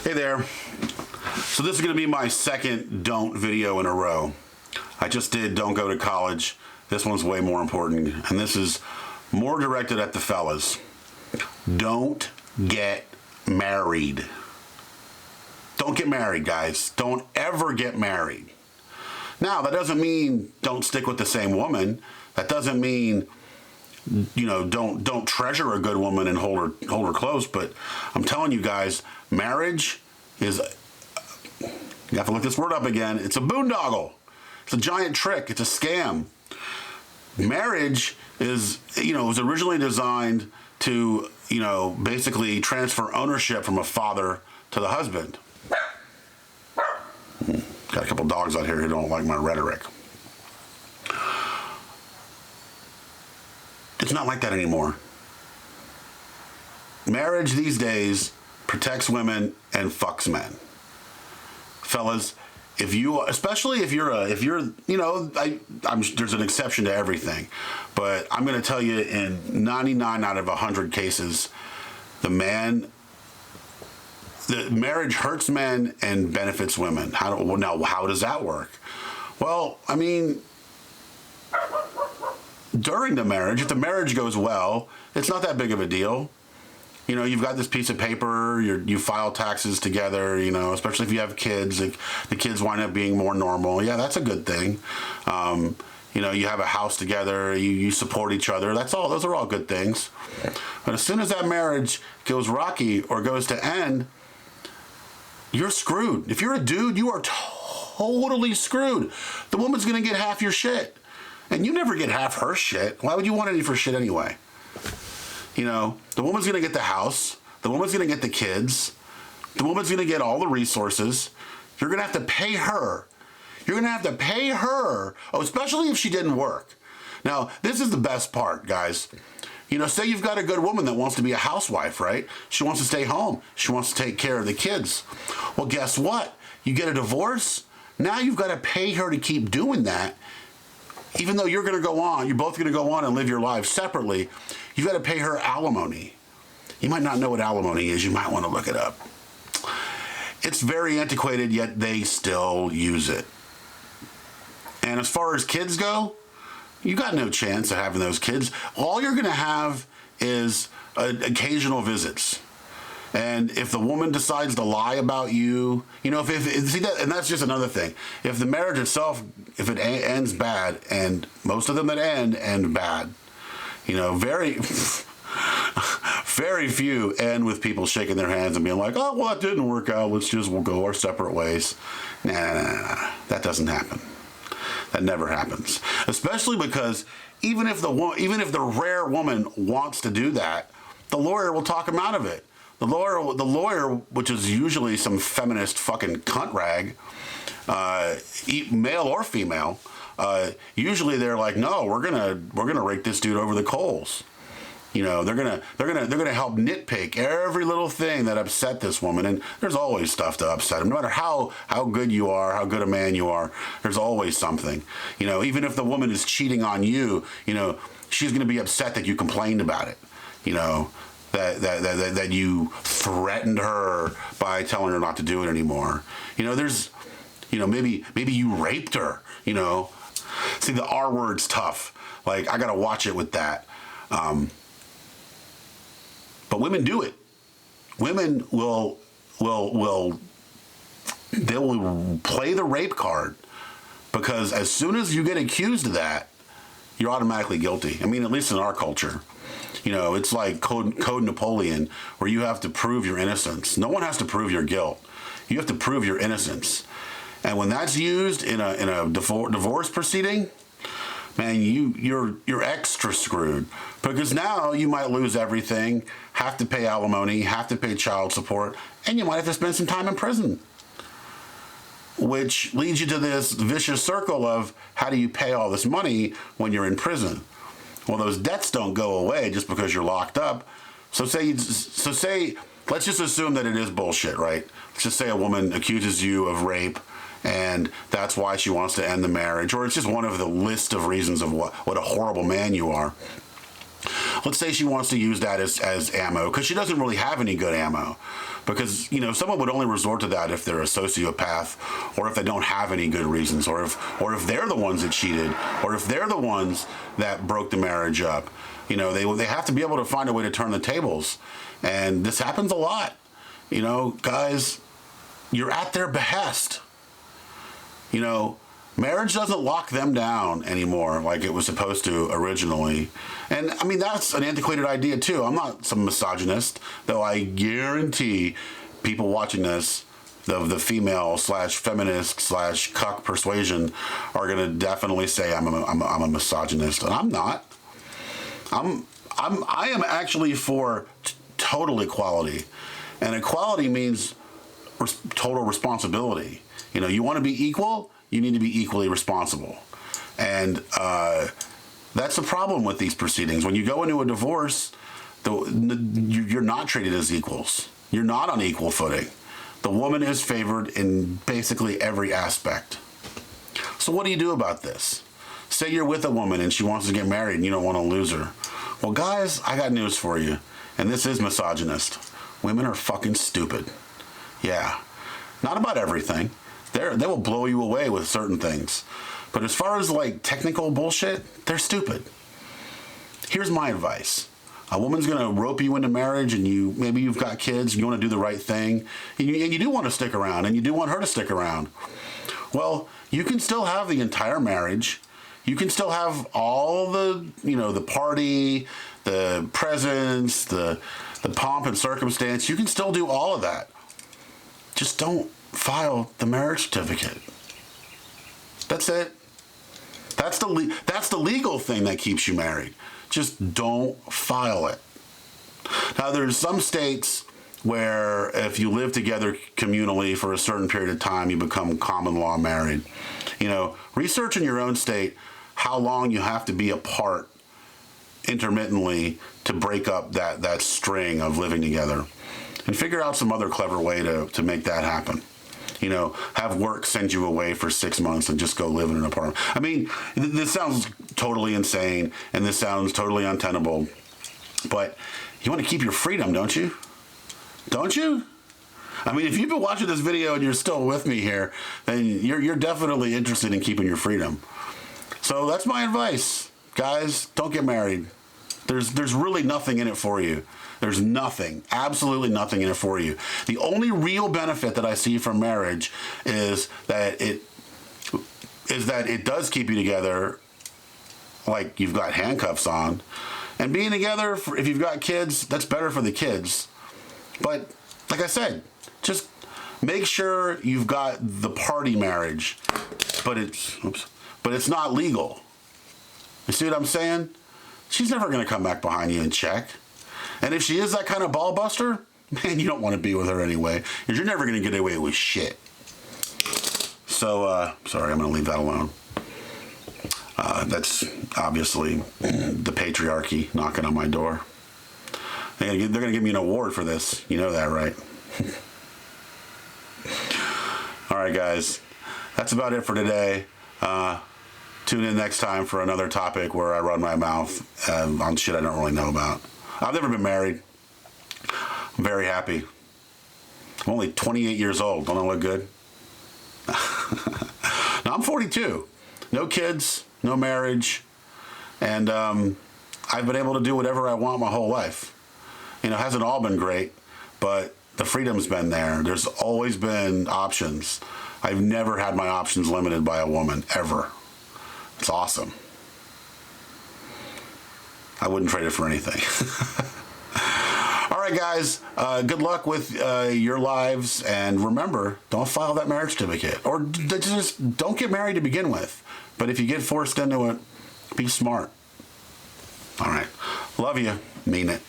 Hey there. So this is going to be my second don't video in a row. I just did don't go to college. This one's way more important, and this is more directed at the fellas. Don't get married. Don't get married, guys. Don't ever get married. Now, that doesn't mean don't stick with the same woman. That doesn't mean, you know, don't treasure a good woman and hold her close. But I'm telling you guys, marriage is, you have to look this word up again. It's a boondoggle. It's a giant trick. It's a scam. Marriage is, you know, was originally designed to, you know, basically transfer ownership from a father to the husband. Got a couple dogs out here who don't like my rhetoric. It's not like that anymore. Marriage these days protects women and fucks men. Fellas, if you, especially if you're, you know, there's an exception to everything, but I'm going to tell you in 99 out of 100 cases, the marriage hurts men and benefits women. How does that work? Well, I mean, during the marriage, if the marriage goes well, it's not that big of a deal. You know, you've got this piece of paper, you file taxes together, you know, especially if you have kids, the kids wind up being more normal. Yeah, that's a good thing. You know, you have a house together, you support each other. Those are all good things. But as soon as that marriage goes rocky or goes to end, you're screwed. If you're a dude, you are totally screwed. The woman's going to get half your shit. And you never get half her shit. Why would you want any of her shit anyway? You know, the woman's going to get the house. The woman's going to get the kids. The woman's going to get all the resources. You're going to have to pay her. You're going to have to pay her. Oh, especially if she didn't work. Now, this is the best part, guys. You know, say you've got a good woman that wants to be a housewife, right? She wants to stay home. She wants to take care of the kids. Well, guess what? You get a divorce. Now you've got to pay her to keep doing that. Even though you're going to go on, you're both going to go on and live your lives separately, you've got to pay her alimony. You might not know what alimony is. You might want to look it up. It's very antiquated, yet they still use it. And as far as kids go, you got no chance of having those kids. All you're going to have is occasional visits. And if the woman decides to lie about you, you know, see that, and that's just another thing. If the marriage itself, if it ends bad, and most of them that end bad, you know, very few end with people shaking their hands and being like, oh, well, that didn't work out. We'll go our separate ways. Nah, that doesn't happen. That never happens. Especially because even if the rare woman wants to do that, the lawyer will talk him out of it. The lawyer, which is usually some feminist fucking cunt rag, male or female, usually they're like, no, we're gonna rake this dude over the coals. You know, they're gonna help nitpick every little thing that upset this woman, and there's always stuff to upset him. No matter how good you are, how good a man you are, there's always something. You know, even if the woman is cheating on you, you know, she's gonna be upset that you complained about it. You know, that you threatened her by telling her not to do it anymore. You know, there's, you know, maybe you raped her. You know, see, the R word's tough. Like, I gotta watch it with that. But women do it. Women will play the rape card, because as soon as you get accused of that, you're automatically guilty. I mean, at least in our culture. You know, it's like Code Napoleon, where you have to prove your innocence. No one has to prove your guilt. You have to prove your innocence. And when that's used in a divorce proceeding, man, you're extra screwed, because now you might lose everything, have to pay alimony, have to pay child support, and you might have to spend some time in prison. Which leads you to this vicious circle of, how do you pay all this money when you're in prison? Well, those debts don't go away just because you're locked up. So let's just assume that it is bullshit, right? Let's just say a woman accuses you of rape, and that's why she wants to end the marriage, or it's just one of the list of reasons of what a horrible man you are. let's say she wants to use that as ammo, because she doesn't really have any good ammo. Because, you know, someone would only resort to that if they're a sociopath, or if they don't have any good reasons, or if they're the ones that cheated, or if they're the ones that broke the marriage up. You know, they have to be able to find a way to turn the tables. And this happens a lot. You know, guys, you're at their behest. You know, marriage doesn't lock them down anymore like it was supposed to originally. And I mean, that's an antiquated idea too. I'm not some misogynist, though I guarantee people watching this, the female / feminist / cuck persuasion, are going to definitely say I'm a misogynist. And I'm not. I am actually for total equality. And equality means total responsibility. You know, you want to be equal, you need to be equally responsible. And that's the problem with these proceedings. When you go into a divorce, you're not treated as equals. You're not on equal footing. The woman is favored in basically every aspect. So what do you do about this? Say you're with a woman and she wants to get married and you don't want to lose her. Well, guys, I got news for you. And this is misogynist. Women are fucking stupid. Yeah. Not about everything. They will blow you away with certain things. But as far as like technical bullshit, they're stupid. Here's my advice. A woman's going to rope you into marriage, and maybe you've got kids, and you want to do the right thing, and you do want to stick around, and you do want her to stick around. Well, you can still have the entire marriage. You can still have all the, you know, the party, the presents, the pomp and circumstance. You can still do all of that. Just don't file the marriage certificate. That's it. That's the legal thing that keeps you married. Just don't file it. Now, there's some states where if you live together communally for a certain period of time, you become common law married. You know, research in your own state how long you have to be apart intermittently to break up that string of living together, and figure out some other clever way to make that happen. You know, have work send you away for 6 months and just go live in an apartment. I mean, this sounds totally insane, and this sounds totally untenable, but you want to keep your freedom, don't you? Don't you? I mean, if you've been watching this video and you're still with me here, then you're definitely interested in keeping your freedom. So that's my advice. Guys, don't get married. There's really nothing in it for you. There's nothing, absolutely nothing in it for you. The only real benefit that I see from marriage is that it does keep you together, like you've got handcuffs on. And being together, if you've got kids, that's better for the kids. But like I said, just make sure you've got the party marriage, but it's not legal. You see what I'm saying? She's never going to come back behind you and check. And if she is that kind of ball buster, man, you don't want to be with her anyway, because you're never going to get away with shit. So, sorry, I'm going to leave that alone. That's obviously the patriarchy knocking on my door. They're going to give me an award for this. You know that, right? All right, guys. That's about it for today. Tune in next time for another topic where I run my mouth on shit I don't really know about. I've never been married. I'm very happy. I'm only 28 years old. Don't I look good? Now, I'm 42. No kids, no marriage. And I've been able to do whatever I want my whole life. You know, it hasn't all been great, but the freedom's been there. There's always been options. I've never had my options limited by a woman, ever. It's awesome. I wouldn't trade it for anything. All right, guys. Good luck with your lives. And remember, don't file that marriage certificate. Or just don't get married to begin with. But if you get forced into it, be smart. All right. Love you. Mean it.